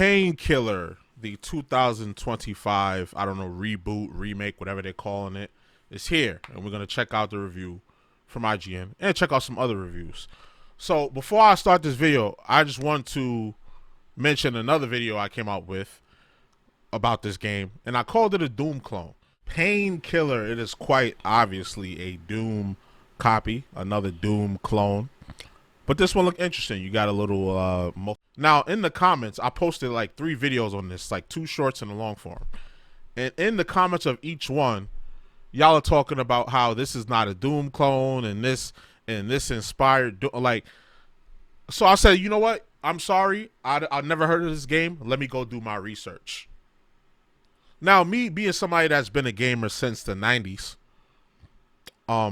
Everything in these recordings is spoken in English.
Painkiller, the 2025, I don't know, reboot, remake, whatever they're calling it, is here. And we're going to check out the review from IGN and check out some other reviews. So before I start this video, I just want to mention another video I came out with about this game, and I called it a Doom clone. Painkiller, it is quite obviously a Doom copy, another Doom clone. But this one looked interesting. You got a little now in the comments, I posted like 3 videos on this, like 2 shorts and a long form. And in the comments of each one, y'all are talking about how this is not a Doom clone and this inspired like. So I said, you know what? I'm sorry. I never heard of this game. Let me go do my research. Now, me being somebody that's been a gamer since the 90s, I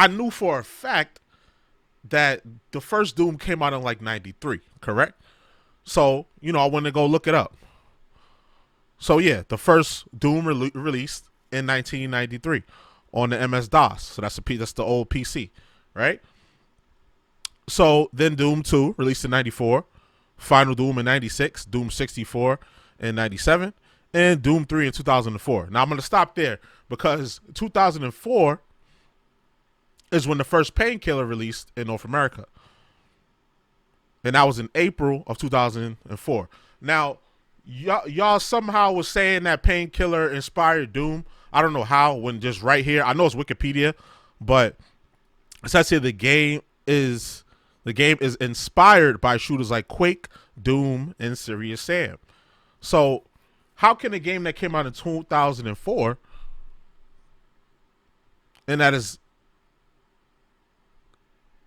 knew for a fact that the first Doom came out in like 93, correct? So, you know, I went to go look it up. So, yeah, the first Doom released in 1993 on the MS-DOS. So that's the old PC, right? So then Doom 2 released in 94, Final Doom in 96, Doom 64 in 97, and Doom 3 in 2004. Now I'm going to stop there because 2004 is when the first Painkiller released in North America. And that was in April of 2004. Now, y'all somehow was saying that Painkiller inspired Doom. I don't know how, when just right here. I know it's Wikipedia, but it says here the game is inspired by shooters like Quake, Doom, and Serious Sam. So how can a game that came out in 2004 and that is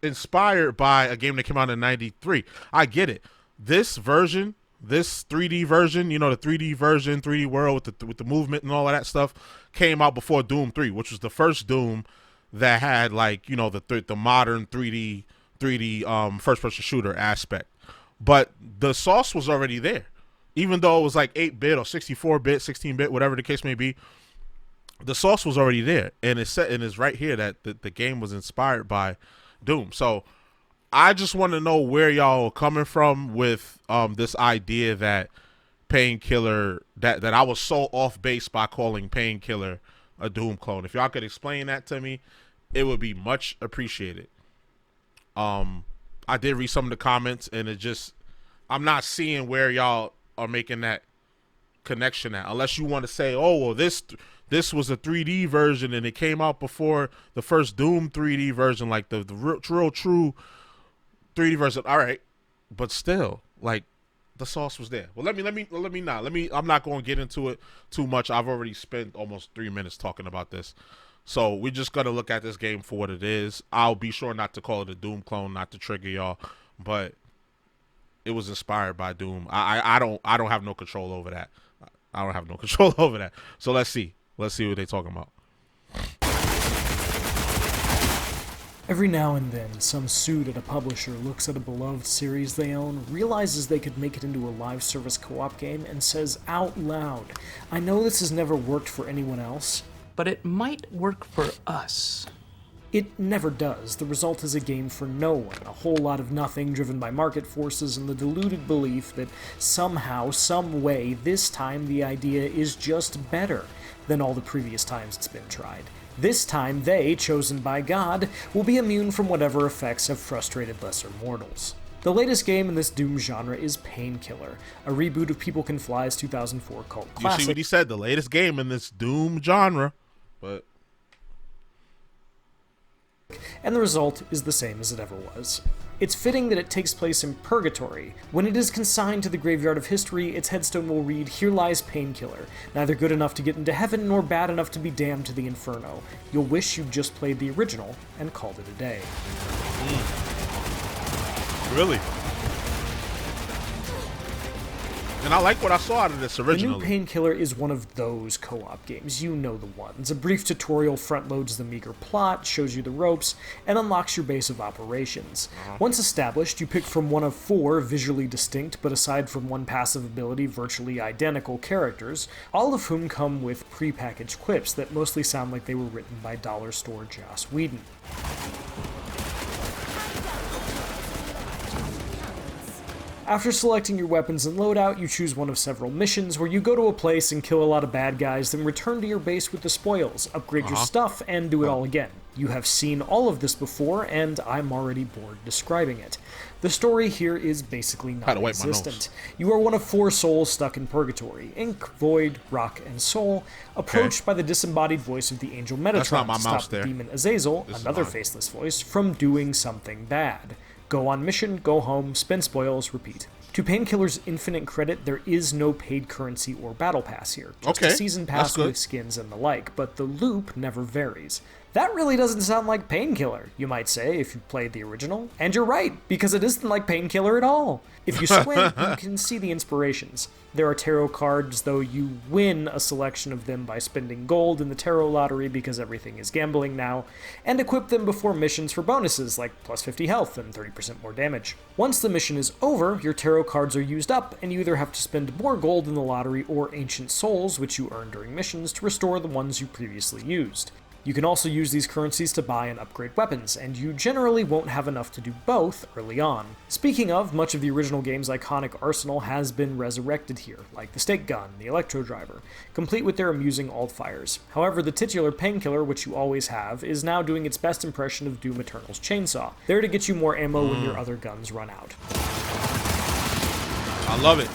inspired by a game that came out in 93? I get it. This version, this 3D version, you know, the 3D version, 3D world with the movement and all of that stuff came out before Doom 3, which was the first Doom that had, like, you know, the modern 3D first person shooter aspect. But the sauce was already there. Even though it was like 8-bit or 64-bit, 16-bit, whatever the case may be, the sauce was already there. And it's right here that the game was inspired by Doom. So I just want to know where y'all are coming from with this idea that Painkiller, that I was so off base by calling Painkiller a Doom clone. If y'all could explain that to me, it would be much appreciated. I did read some of the comments, and I'm not seeing where y'all are making that connection at, unless you want to say, oh, well, this was a 3D version and it came out before the first Doom 3D version, like the real true 3D version. All right, but still, like, the sauce was there. Well, I'm not going to get into it too much. I've already spent almost 3 minutes talking about this. So we're just going to look at this game for what it is. I'll be sure not to call it a Doom clone, not to trigger y'all, but it was inspired by Doom. I don't have no control over that. I don't have no control over that. So let's see what they're talking about. Every now and then, some suit at a publisher looks at a beloved series they own, realizes they could make it into a live service co-op game, and says out loud, "I know this has never worked for anyone else, but it might work for us." It never does. The result is a game for no one, a whole lot of nothing driven by market forces and the deluded belief that somehow, some way, this time the idea is just better than all the previous times it's been tried. This time they, chosen by God, will be immune from whatever effects have frustrated lesser mortals. The latest game in this Doom genre is Painkiller, a reboot of People Can Fly's 2004 cult classic. You see what he said? The latest game in this Doom genre, but... and the result is the same as it ever was. It's fitting that it takes place in Purgatory. When it is consigned to the graveyard of history, its headstone will read, "Here lies Painkiller, neither good enough to get into heaven nor bad enough to be damned to the inferno. You'll wish you'd just played the original and called it a day." Really? And I like what I saw out of this originally. The new Painkiller is one of those co-op games. You know the ones. A brief tutorial front-loads the meager plot, shows you the ropes, and unlocks your base of operations. Once established, you pick from one of 4 visually distinct, but aside from one passive ability, virtually identical characters, all of whom come with pre-packaged quips that mostly sound like they were written by dollar store Joss Whedon. After selecting your weapons and loadout, you choose one of several missions where you go to a place and kill a lot of bad guys, then return to your base with the spoils, upgrade your stuff, and do it all again. You have seen all of this before, and I'm already bored describing it. The story here is basically non-existent. You are one of 4 souls stuck in Purgatory: Ink, Void, Rock, and Soul, approached by the disembodied voice of the angel Metatron to stop the demon Azazel, another faceless voice, from doing something bad. Go on mission, go home, spend spoils, repeat. To Painkiller's infinite credit, there is no paid currency or battle pass here. Just a season pass with skins and the like, but the loop never varies. That really doesn't sound like Painkiller, you might say, if you played the original. And you're right, because it isn't like Painkiller at all. If you squint, you can see the inspirations. There are tarot cards, though you win a selection of them by spending gold in the tarot lottery because everything is gambling now, and equip them before missions for bonuses like plus 50 health and 30% more damage. Once the mission is over, your tarot cards are used up, and you either have to spend more gold in the lottery or ancient souls, which you earn during missions, to restore the ones you previously used. You can also use these currencies to buy and upgrade weapons, and you generally won't have enough to do both early on. Speaking of, much of the original game's iconic arsenal has been resurrected here, like the stake gun, the electro driver, complete with their amusing alt-fires. However, the titular Painkiller, which you always have, is now doing its best impression of Doom Eternal's chainsaw, there to get you more ammo when your other guns run out. I love it.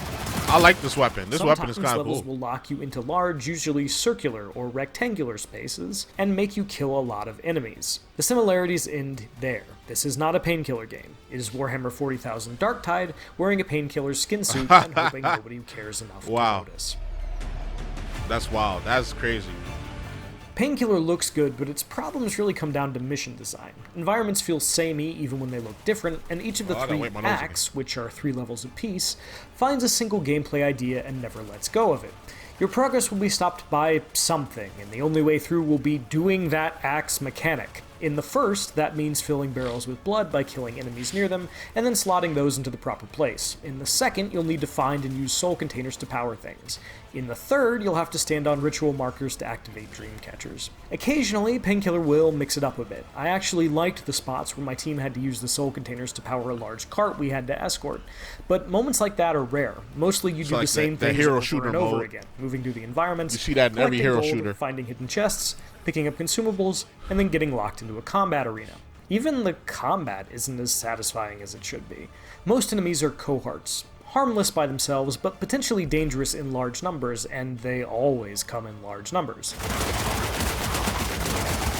I like this weapon. This weapon is kind of cool. Levels will lock you into large, usually circular or rectangular spaces, and make you kill a lot of enemies. The similarities end there. This is not a Painkiller game. It is Warhammer 40,000 Darktide, wearing a Painkiller's skin suit and hoping nobody cares enough to notice. That's wild. That's crazy. Painkiller looks good, but its problems really come down to mission design. Environments feel samey even when they look different, and each of the 3 acts, which are 3 levels apiece, finds a single gameplay idea and never lets go of it. Your progress will be stopped by something, and the only way through will be doing that act's mechanic. In the first, that means filling barrels with blood by killing enemies near them, and then slotting those into the proper place. In the second, you'll need to find and use soul containers to power things. In the third, you'll have to stand on ritual markers to activate dream catchers. Occasionally, Painkiller will mix it up a bit. I actually liked the spots where my team had to use the soul containers to power a large cart we had to escort, but moments like that are rare. Mostly you do the same things over and over again, moving through the environments, you see that in every hero shooter, finding hidden chests, picking up consumables, and then getting locked into a combat arena. Even the combat isn't as satisfying as it should be. Most enemies are cohorts, harmless by themselves, but potentially dangerous in large numbers, and they always come in large numbers.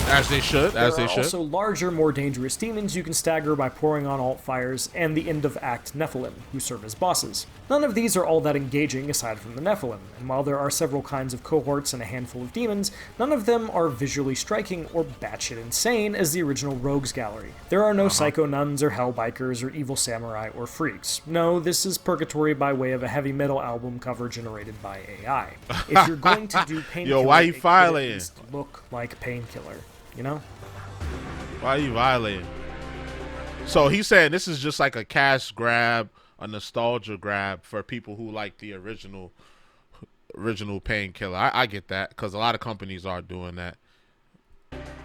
As they should, as they should. There are also larger, more dangerous demons you can stagger by pouring on alt fires, and the end-of-act Nephilim, who serve as bosses. None of these are all that engaging aside from the Nephilim, and while there are several kinds of cohorts and a handful of demons, none of them are visually striking or batshit insane as the original Rogues Gallery. There are no psycho nuns or hell bikers or evil samurai or freaks. No, this is Purgatory by way of a heavy metal album cover generated by AI. If you're going to do Painkiller, why you violating? It needs to look like Painkiller. You know? Why are you violating? So he's saying this is just like a cash grab, a nostalgia grab for people who like the original Painkiller. I get that, because a lot of companies are doing that.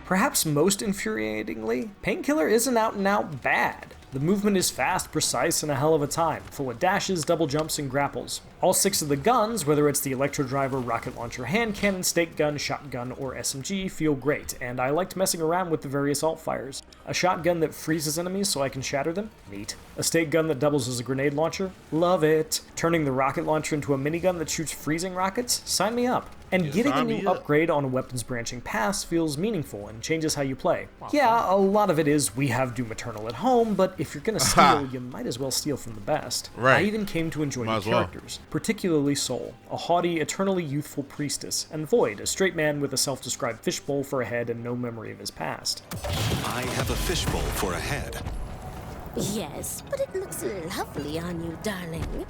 Perhaps most infuriatingly, Painkiller isn't out and out bad. The movement is fast, precise, and a hell of a time, full of dashes, double jumps, and grapples. All 6 of the guns, whether it's the electro driver, rocket launcher, hand cannon, stake gun, shotgun, or SMG, feel great, and I liked messing around with the various alt fires. A shotgun that freezes enemies so I can shatter them? Neat. A stake gun that doubles as a grenade launcher? Love it. Turning the rocket launcher into a minigun that shoots freezing rockets? Sign me up. And getting a new upgrade on a weapons branching pass feels meaningful and changes how you play. Yeah, a lot of it is we have Doom Eternal at home, but if you're gonna steal, you might as well steal from the best. Right. I even came to enjoy the characters, particularly Soul, a haughty, eternally youthful priestess, and Void, a straight man with a self-described fishbowl for a head and no memory of his past. I have a fishbowl for a head. Yes, but it looks lovely on you, darling.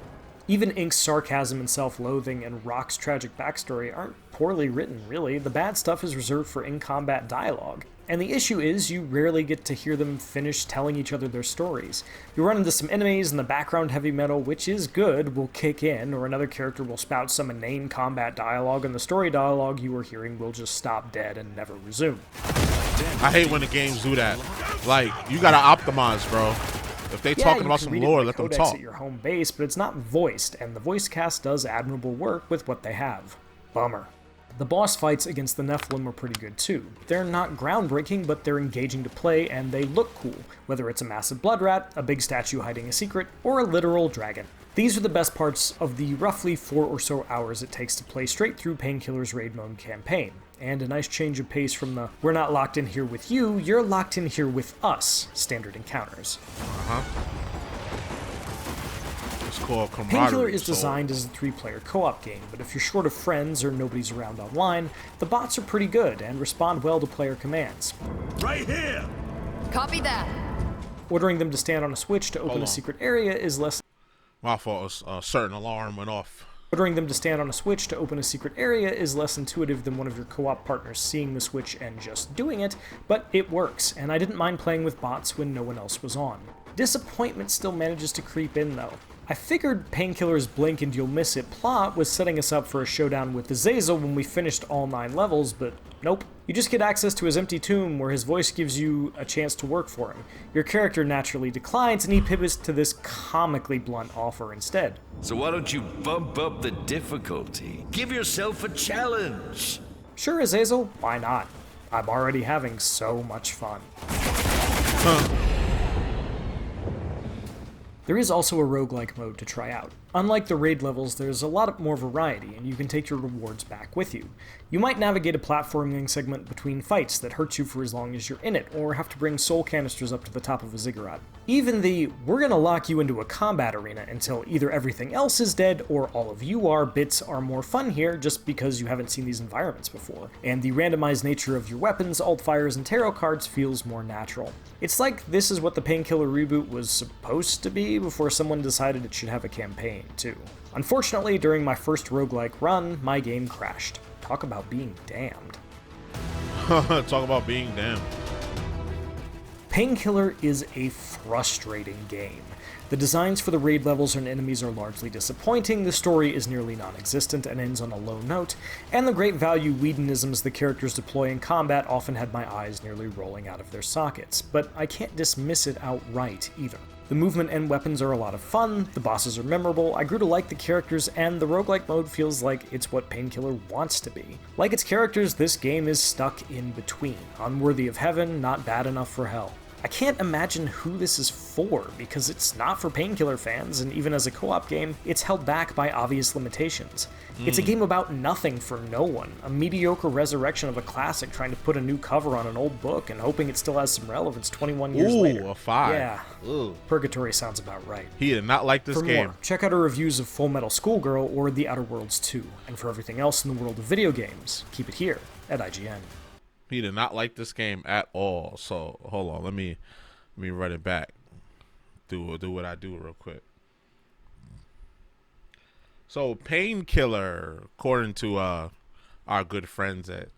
Even Ink's sarcasm and self-loathing and Rock's tragic backstory aren't poorly written, really. The bad stuff is reserved for in-combat dialogue. And the issue is, you rarely get to hear them finish telling each other their stories. You run into some enemies and the background heavy metal, which is good, will kick in, or another character will spout some inane combat dialogue, and the story dialogue you were hearing will just stop dead and never resume. I hate when the games do that. Like, you gotta optimize, bro. If they Yeah, talking you about can some read it lore, in the let them codex talk. at your home base, but it's not voiced, and the voice cast does admirable work with what they have. Bummer. The boss fights against the Nephilim are pretty good too. They're not groundbreaking, but they're engaging to play, and they look cool, whether it's a massive blood rat, a big statue hiding a secret, or a literal dragon. These are the best parts of the roughly 4 or so hours it takes to play straight through Painkiller's raid mode campaign, and a nice change of pace from the "we're not locked in here with you, you're locked in here with us" standard encounters. It's called camaraderie. Painkiller is so- designed as a 3-player co-op game, but if you're short of friends or nobody's around online, the bots are pretty good and respond well to player commands. Right here! Copy that. Ordering them to stand on a switch to open Hold a on. secret area is less My fault. A certain alarm went off. Ordering them to stand on a switch to open a secret area is less intuitive than one of your co-op partners seeing the switch and just doing it, but it works, and I didn't mind playing with bots when no one else was on. Disappointment still manages to creep in, though. I figured Painkiller's blink and you'll miss it plot was setting us up for a showdown with Azazel when we finished all 9 levels, but nope. You just get access to his empty tomb where his voice gives you a chance to work for him. Your character naturally declines and he pivots to this comically blunt offer instead. So why don't you bump up the difficulty? Give yourself a challenge! Sure, Azazel, why not? I'm already having so much fun. There is also a roguelike mode to try out. Unlike the raid levels, there's a lot more variety, and you can take your rewards back with you. You might navigate a platforming segment between fights that hurts you for as long as you're in it, or have to bring soul canisters up to the top of a ziggurat. Even the "we're gonna lock you into a combat arena until either everything else is dead or all of you are" bits are more fun here just because you haven't seen these environments before, and the randomized nature of your weapons, alt-fires, and tarot cards feels more natural. It's like this is what the Painkiller reboot was supposed to be before someone decided it should have a campaign, too. Unfortunately, during my first roguelike run, my game crashed. Talk about being damned. Talk about being damned. Painkiller is a frustrating game. The designs for the raid levels and enemies are largely disappointing, the story is nearly non-existent and ends on a low note, and the great value weedonisms the characters deploy in combat often had my eyes nearly rolling out of their sockets, but I can't dismiss it outright either. The movement and weapons are a lot of fun, the bosses are memorable, I grew to like the characters, and the roguelike mode feels like it's what Painkiller wants to be. Like its characters, this game is stuck in between, unworthy of heaven, not bad enough for hell. I can't imagine who this is for, because it's not for Painkiller fans, and even as a co-op game, it's held back by obvious limitations. It's a game about nothing for no one, a mediocre resurrection of a classic trying to put a new cover on an old book and hoping it still has some relevance 21 years later. Ooh, a 5. Yeah, Ooh. Purgatory sounds about right. He did not like this For game. more, check out our reviews of Full Metal Schoolgirl or The Outer Worlds 2, and for everything else in the world of video games, keep it here at IGN. He did not like this game at all. So hold on, let me run it back. Do what I do real quick. So Painkiller, according to our good friends at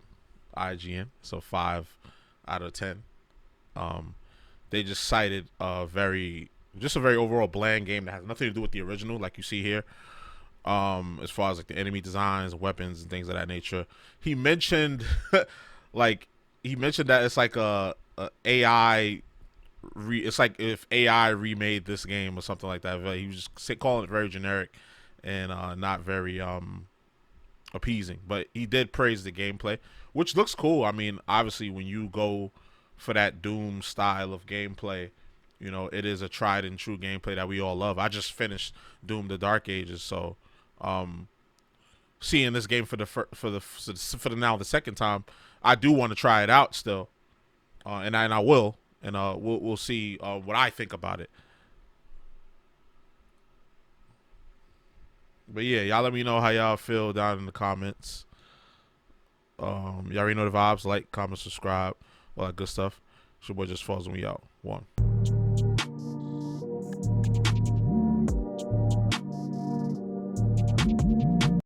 IGN, so 5 out of 10. They just cited a very overall bland game that has nothing to do with the original, like you see here. As far as like the enemy designs, weapons, and things of that nature. He mentioned that it's like a AI. It's like if AI remade this game or something like that. He was just calling it very generic and not very appeasing. But he did praise the gameplay, which looks cool. I mean, obviously, when you go for that Doom style of gameplay, you know, it is a tried and true gameplay that we all love. I just finished Doom: The Dark Ages, so seeing this game for the second time, I do want to try it out still, and I will. And we'll see what I think about it. But yeah, y'all let me know how y'all feel down in the comments. Y'all already know the vibes. Like, comment, subscribe, all that good stuff. It's your boy JusticeXFalls, and we out. 1.